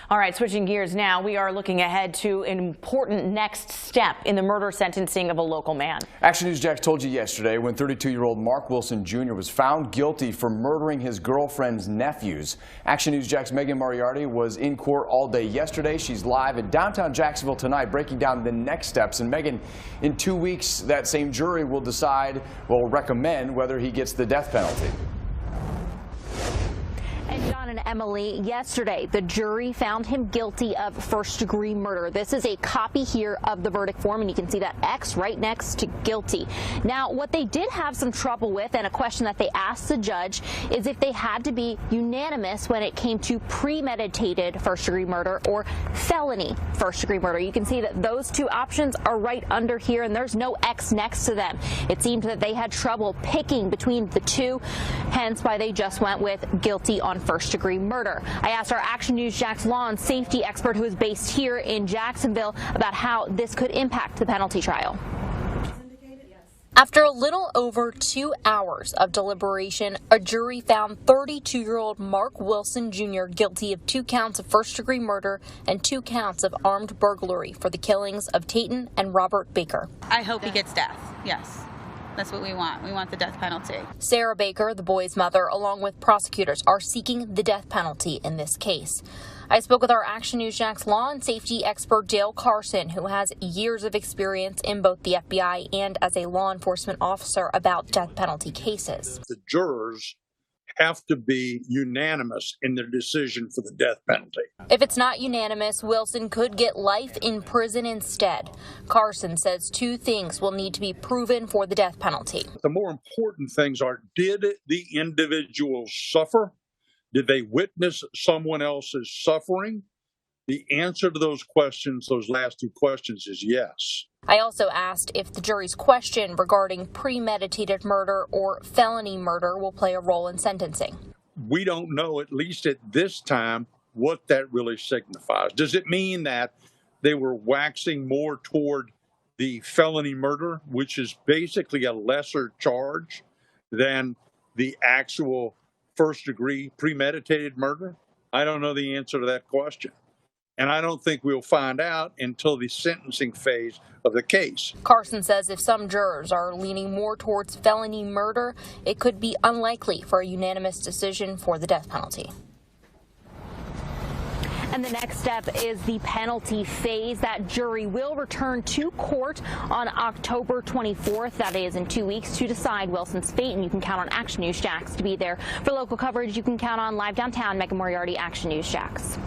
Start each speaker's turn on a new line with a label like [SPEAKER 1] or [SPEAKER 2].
[SPEAKER 1] All right, switching gears now, we are looking ahead to an important next step in the murder sentencing of a local man.
[SPEAKER 2] Action News Jax told you yesterday when 32-year-old Mark Wilson Jr. was found guilty for murdering his girlfriend's nephews. Action News Jax Megan Moriarty was in court all day yesterday. She's live in downtown Jacksonville tonight breaking down the next steps. And Megan, in 2 weeks, that same jury will recommend whether he gets the death penalty.
[SPEAKER 3] And John and Emily, yesterday the jury found him guilty of first-degree murder. This is a copy here of the verdict form, and you can see that X right next to guilty. Now, what they did have some trouble with, and a question that they asked the judge, is if they had to be unanimous when it came to premeditated first-degree murder or felony first-degree murder. You can see that those two options are right under here, and there's no X next to them. It seemed that they had trouble picking between the two, hence why they just went with guilty on first-degree murder. I asked our Action News Jax law and safety expert who is based here in Jacksonville about how this could impact the penalty trial. After a little over 2 hours of deliberation, a jury found 32-year-old Mark Wilson Jr. guilty of 2 counts of first-degree murder and 2 counts of armed burglary for the killings of Tayten and Robert Baker.
[SPEAKER 4] I hope he gets death, yes. That's what we want. We want the death penalty.
[SPEAKER 3] Sarah Baker, the boy's mother, along with prosecutors, are seeking the death penalty in this case. I spoke with our Action News Jax law and safety expert Dale Carson, who has years of experience in both the FBI and as a law enforcement officer about death penalty cases.
[SPEAKER 5] The jurors have to be unanimous in their decision for the death penalty.
[SPEAKER 3] If it's not unanimous, Wilson could get life in prison instead. Carson says 2 things will need to be proven for the death penalty.
[SPEAKER 5] The more important things are, did the individual suffer? Did they witness someone else's suffering? The answer to those questions, those last 2 questions, is yes.
[SPEAKER 3] I also asked if the jury's question regarding premeditated murder or felony murder will play a role in sentencing.
[SPEAKER 5] We don't know, at least at this time, what that really signifies. Does it mean that they were waxing more toward the felony murder, which is basically a lesser charge than the actual first-degree premeditated murder? I don't know the answer to that question. And I don't think we'll find out until the sentencing phase of the case.
[SPEAKER 3] Carson says if some jurors are leaning more towards felony murder, it could be unlikely for a unanimous decision for the death penalty. And the next step is the penalty phase. That jury will return to court on October 24th. That is in 2 weeks to decide Wilson's fate. And you can count on Action News Jax to be there. For local coverage, you can count on Live Downtown. Megan Moriarty, Action News Jax.